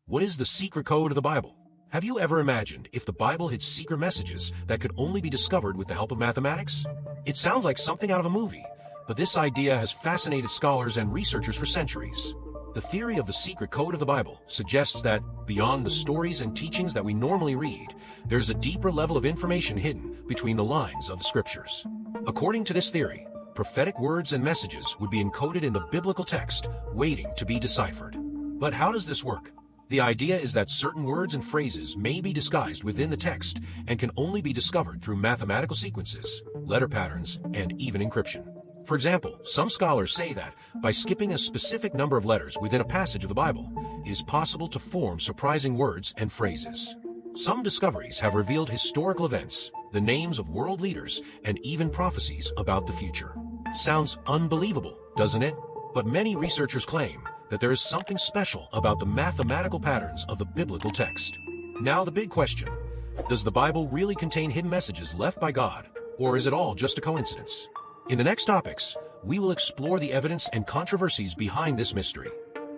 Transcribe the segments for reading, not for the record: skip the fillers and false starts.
What is the secret code of the Bible? Have you ever imagined if the Bible had secret messages that could only be discovered with the help of mathematics? It sounds like something out of a movie, but this idea has fascinated scholars and researchers for centuries. The theory of the secret code of the Bible suggests that, beyond the stories and teachings that we normally read, there's a deeper level of information hidden between the lines of the scriptures. According to this theory, prophetic words and messages would be encoded in the biblical text, waiting to be deciphered. But how does this work? The idea is that certain words and phrases may be disguised within the text and can only be discovered through mathematical sequences, letter patterns, and even encryption. For example, some scholars say that by skipping a specific number of letters within a passage of the Bible, it is possible to form surprising words and phrases. Some discoveries have revealed historical events, the names of world leaders, and even prophecies about the future. Sounds unbelievable, doesn't it? But many researchers claim that there is something special about the mathematical patterns of the biblical text. Now the big question, does the Bible really contain hidden messages left by God, or is it all just a coincidence? In the next topics, we will explore the evidence and controversies behind this mystery.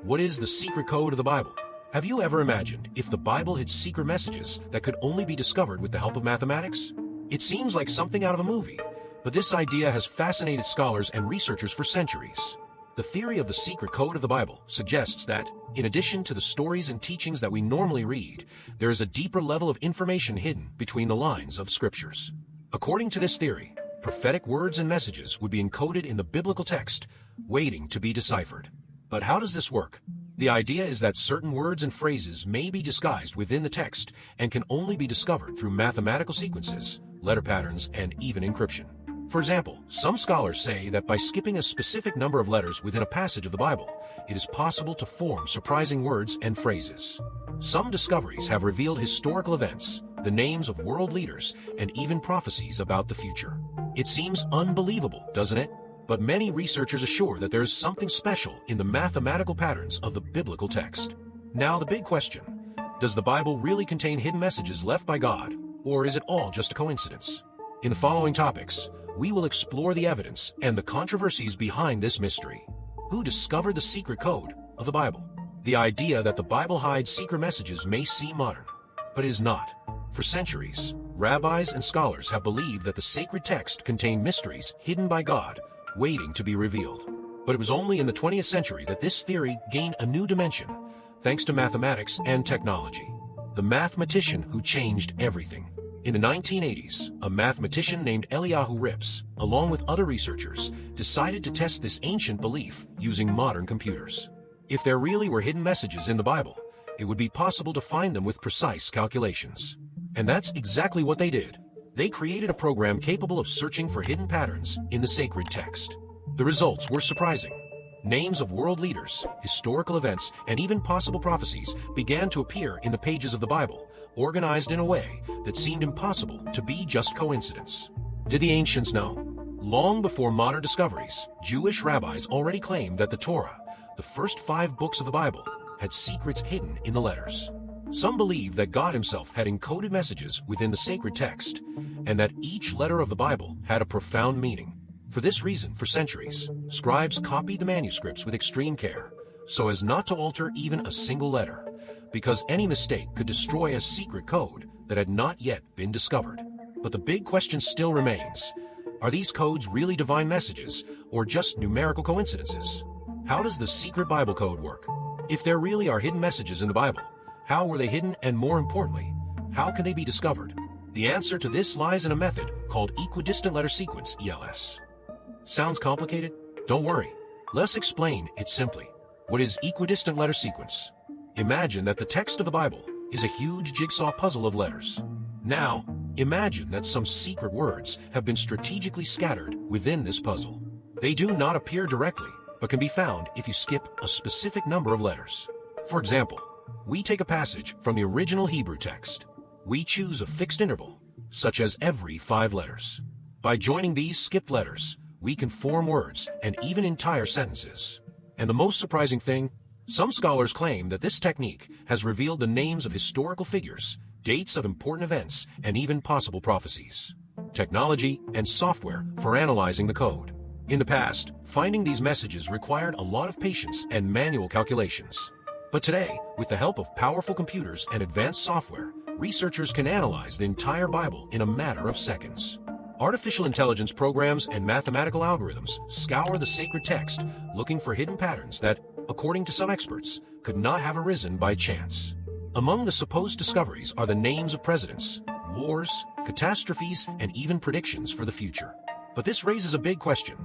What is the secret code of the Bible? Have you ever imagined if the Bible had secret messages that could only be discovered with the help of mathematics? It seems like something out of a movie, but this idea has fascinated scholars and researchers for centuries. The theory of the secret code of the Bible suggests that, in addition to the stories and teachings that we normally read, there is a deeper level of information hidden between the lines of scriptures. According to this theory, prophetic words and messages would be encoded in the biblical text, waiting to be deciphered. But how does this work? The idea is that certain words and phrases may be disguised within the text and can only be discovered through mathematical sequences, letter patterns, and even encryption. For example, some scholars say that by skipping a specific number of letters within a passage of the Bible, it is possible to form surprising words and phrases. Some discoveries have revealed historical events, the names of world leaders, and even prophecies about the future. It seems unbelievable, doesn't it? But many researchers assure that there is something special in the mathematical patterns of the biblical text. Now the big question, does the Bible really contain hidden messages left by God, or is it all just a coincidence? In the following topics, we will explore the evidence and the controversies behind this mystery. Who discovered the secret code of the Bible? The idea that the Bible hides secret messages may seem modern, but is not. For centuries, rabbis and scholars have believed that the sacred text contained mysteries hidden by God, waiting to be revealed. But it was only in the 20th century that this theory gained a new dimension, thanks to mathematics and technology. The mathematician who changed everything. In the 1980s, a mathematician named Eliyahu Rips, along with other researchers, decided to test this ancient belief using modern computers. If there really were hidden messages in the Bible, it would be possible to find them with precise calculations. And that's exactly what they did. They created a program capable of searching for hidden patterns in the sacred text. The results were surprising. Names of world leaders, historical events, and even possible prophecies began to appear in the pages of the Bible, organized in a way that seemed impossible to be just coincidence. Did the ancients know? Long before modern discoveries, Jewish rabbis already claimed that the Torah, the first 5 books of the Bible, had secrets hidden in the letters. Some believed that God himself had encoded messages within the sacred text, and that each letter of the Bible had a profound meaning. For this reason, for centuries, scribes copied the manuscripts with extreme care, so as not to alter even a single letter, because any mistake could destroy a secret code that had not yet been discovered. But the big question still remains, are these codes really divine messages, or just numerical coincidences? How does the secret Bible code work? If there really are hidden messages in the Bible, how were they hidden, and more importantly, how can they be discovered? The answer to this lies in a method called equidistant letter sequence, ELS. Sounds complicated? Don't worry. Let's explain it simply. What is equidistant letter sequence? Imagine that the text of the Bible is a huge jigsaw puzzle of letters. Now, imagine that some secret words have been strategically scattered within this puzzle. They do not appear directly, but can be found if you skip a specific number of letters. For example, we take a passage from the original Hebrew text. We choose a fixed interval, such as every 5 letters. By joining these skipped letters, we can form words and even entire sentences. And the most surprising thing, some scholars claim that this technique has revealed the names of historical figures, dates of important events, and even possible prophecies. Technology and software for analyzing the code. In the past, finding these messages required a lot of patience and manual calculations. But today, with the help of powerful computers and advanced software, researchers can analyze the entire Bible in a matter of seconds. Artificial intelligence programs and mathematical algorithms scour the sacred text, looking for hidden patterns that, according to some experts, could not have arisen by chance. Among the supposed discoveries are the names of presidents, wars, catastrophes, and even predictions for the future. But this raises a big question.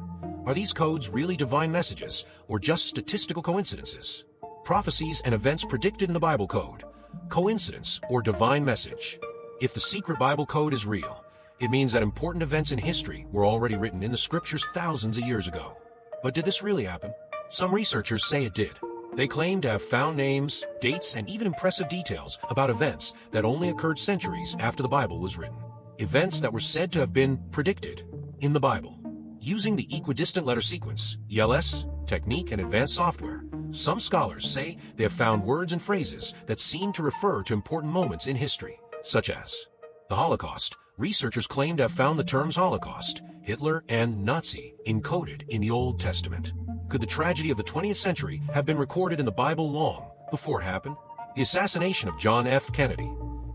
Are these codes really divine messages, or just statistical coincidences? Prophecies and events predicted in the Bible code. Coincidence or divine message? If the secret Bible code is real, it means that important events in history were already written in the scriptures thousands of years ago. But did this really happen? Some researchers say it did. They claim to have found names, dates, and even impressive details about events that only occurred centuries after the Bible was written. Events that were said to have been predicted in the Bible. Using the equidistant letter sequence, ELS, technique, and advanced software, some scholars say they have found words and phrases that seem to refer to important moments in history, such as the Holocaust. Researchers claim to have found the terms Holocaust, Hitler, and Nazi encoded in the Old Testament. Could the tragedy of the 20th century have been recorded in the Bible long before it happened? The assassination of John F. Kennedy.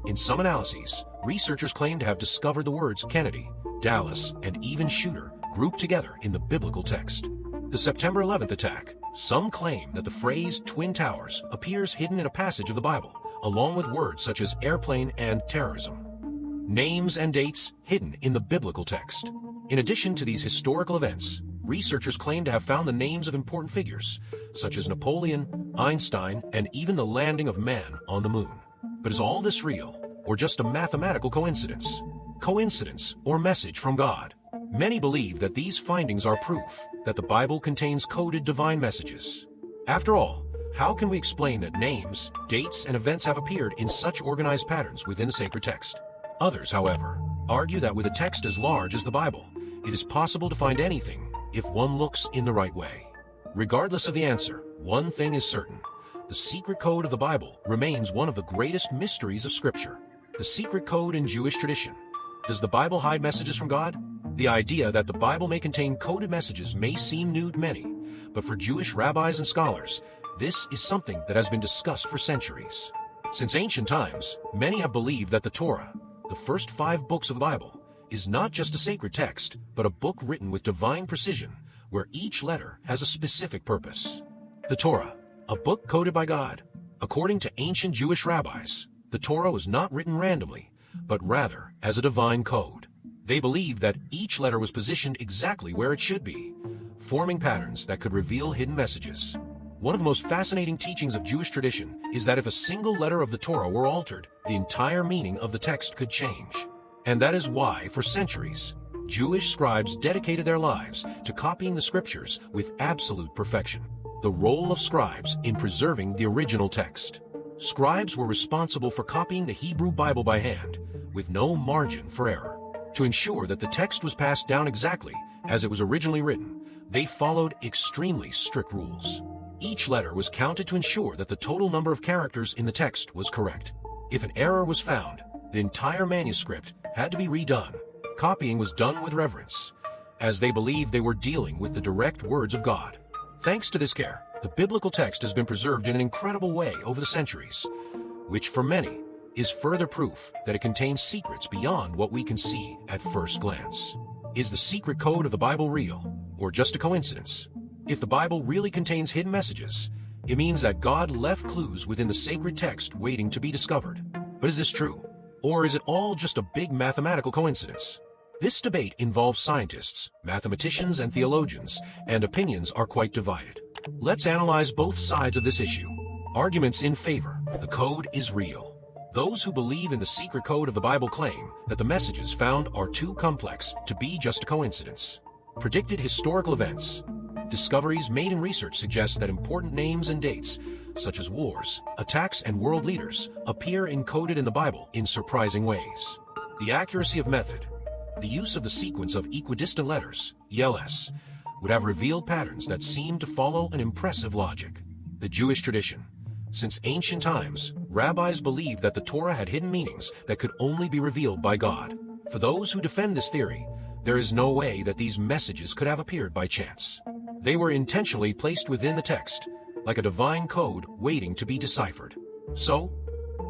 In some analyses, researchers claim to have discovered the words Kennedy, Dallas, and even shooter grouped together in the biblical text. The September 11th attack. Some claim that the phrase Twin Towers appears hidden in a passage of the Bible, along with words such as airplane and terrorism. Names and dates hidden in the biblical text. In addition to these historical events, researchers claim to have found the names of important figures, such as Napoleon, Einstein, and even the landing of man on the moon. But is all this real, or just a mathematical coincidence? Coincidence or message from God? Many believe that these findings are proof that the Bible contains coded divine messages. After all, how can we explain that names, dates, and events have appeared in such organized patterns within the sacred text? Others, however, argue that with a text as large as the Bible, it is possible to find anything if one looks in the right way. Regardless of the answer, one thing is certain. The secret code of the Bible remains one of the greatest mysteries of Scripture. The secret code in Jewish tradition. Does the Bible hide messages from God? The idea that the Bible may contain coded messages may seem new to many, but for Jewish rabbis and scholars, this is something that has been discussed for centuries. Since ancient times, many have believed that the Torah, the first 5 books of the Bible, is not just a sacred text, but a book written with divine precision, where each letter has a specific purpose. The Torah, a book coded by God. According to ancient Jewish rabbis, the Torah was not written randomly, but rather as a divine code. They believed that each letter was positioned exactly where it should be, forming patterns that could reveal hidden messages. One of the most fascinating teachings of Jewish tradition is that if a single letter of the Torah were altered, the entire meaning of the text could change. And that is why, for centuries, Jewish scribes dedicated their lives to copying the scriptures with absolute perfection. The role of scribes in preserving the original text. Scribes were responsible for copying the Hebrew Bible by hand, with no margin for error. To ensure that the text was passed down exactly as it was originally written, they followed extremely strict rules. Each letter was counted to ensure that the total number of characters in the text was correct. If an error was found, the entire manuscript had to be redone. Copying was done with reverence, as they believed they were dealing with the direct words of God. Thanks to this care, the biblical text has been preserved in an incredible way over the centuries, which for many is further proof that it contains secrets beyond what we can see at first glance. Is the secret code of the Bible real, or just a coincidence? If the Bible really contains hidden messages, it means that God left clues within the sacred text waiting to be discovered. But is this true? Or is it all just a big mathematical coincidence? This debate involves scientists, mathematicians, and theologians, and opinions are quite divided. Let's analyze both sides of this issue. Arguments in favor: the code is real. Those who believe in the secret code of the Bible claim that the messages found are too complex to be just a coincidence. Predicted historical events. Discoveries made in research suggest that important names and dates, such as wars, attacks, and world leaders, appear encoded in the Bible in surprising ways. The accuracy of method. The use of the sequence of equidistant letters, ELS, would have revealed patterns that seem to follow an impressive logic. The Jewish tradition. Since ancient times, rabbis believed that the Torah had hidden meanings that could only be revealed by God. For those who defend this theory, there is no way that these messages could have appeared by chance. They were intentionally placed within the text, like a divine code waiting to be deciphered. So,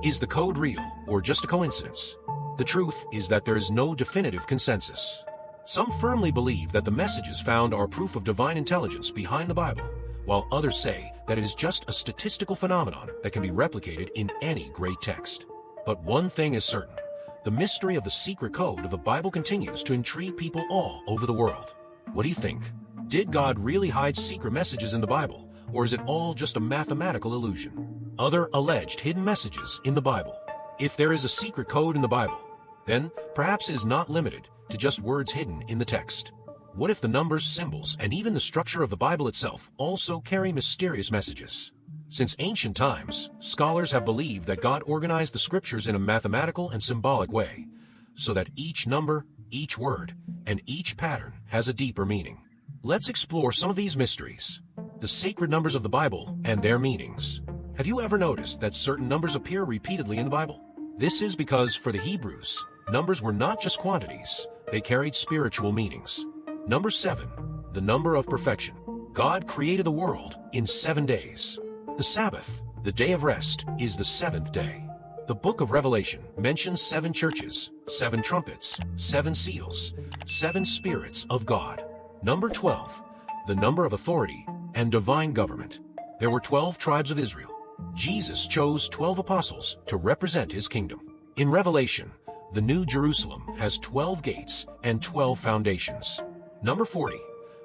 is the code real or just a coincidence? The truth is that there is no definitive consensus. Some firmly believe that the messages found are proof of divine intelligence behind the Bible, while others say that it is just a statistical phenomenon that can be replicated in any great text. But one thing is certain: the mystery of the secret code of the Bible continues to intrigue people all over the world. What do you think? Did God really hide secret messages in the Bible, or is it all just a mathematical illusion? Other alleged hidden messages in the Bible. If there is a secret code in the Bible, then perhaps it is not limited to just words hidden in the text. What if the numbers, symbols, and even the structure of the Bible itself also carry mysterious messages? Since ancient times, scholars have believed that God organized the scriptures in a mathematical and symbolic way, so that each number, each word, and each pattern has a deeper meaning. Let's explore some of these mysteries. The sacred numbers of the Bible and their meanings. Have you ever noticed that certain numbers appear repeatedly in the Bible? This is because for the Hebrews, numbers were not just quantities, they carried spiritual meanings. Number 7, the number of perfection. God created the world in 7 days. The Sabbath, the day of rest, is the 7th day. The book of Revelation mentions 7 churches, 7 trumpets, 7 seals, 7 spirits of God. Number 12, the number of authority and divine government. There were 12 tribes of Israel. Jesus chose 12 apostles to represent his kingdom. In Revelation, the New Jerusalem has 12 gates and 12 foundations. Number 40,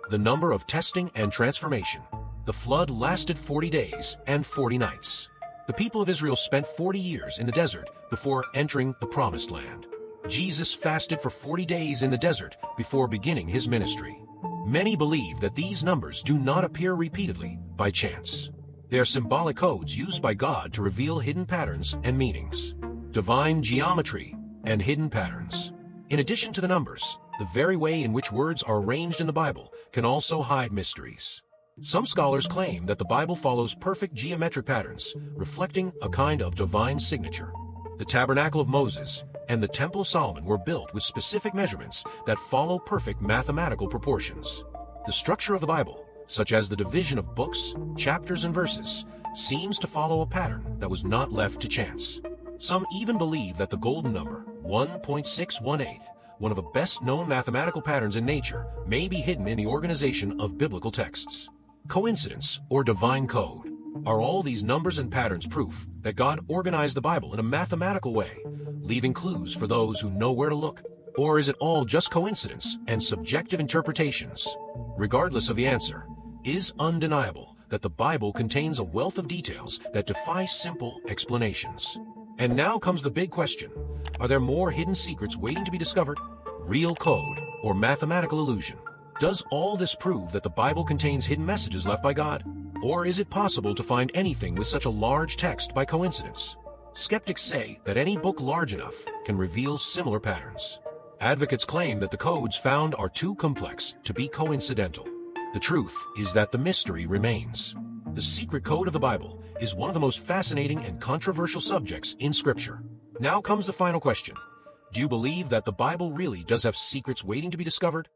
the number of testing and transformation. The flood lasted 40 days and 40 nights. The people of Israel spent 40 years in the desert before entering the Promised Land. Jesus fasted for 40 days in the desert before beginning his ministry. Many believe that these numbers do not appear repeatedly by chance. They are symbolic codes used by God to reveal hidden patterns and meanings. Divine geometry and hidden patterns. In addition to the numbers, the very way in which words are arranged in the Bible can also hide mysteries. Some scholars claim that the Bible follows perfect geometric patterns, reflecting a kind of divine signature. The Tabernacle of Moses and the Temple of Solomon were built with specific measurements that follow perfect mathematical proportions. The structure of the Bible, such as the division of books, chapters, and verses, seems to follow a pattern that was not left to chance. Some even believe that the golden number, 1.618, one of the best-known mathematical patterns in nature, may be hidden in the organization of biblical texts. Coincidence or divine code? Are all these numbers and patterns proof that God organized the Bible in a mathematical way, leaving clues for those who know where to look? Or is it all just coincidence and subjective interpretations? Regardless of the answer, it is undeniable that the Bible contains a wealth of details that defy simple explanations. And now comes the big question: are there more hidden secrets waiting to be discovered? Real code or mathematical illusion? Does all this prove that the Bible contains hidden messages left by God? Or is it possible to find anything with such a large text by coincidence? Skeptics say that any book large enough can reveal similar patterns. Advocates claim that the codes found are too complex to be coincidental. The truth is that the mystery remains. The secret code of the Bible is one of the most fascinating and controversial subjects in Scripture. Now comes the final question. Do you believe that the Bible really does have secrets waiting to be discovered?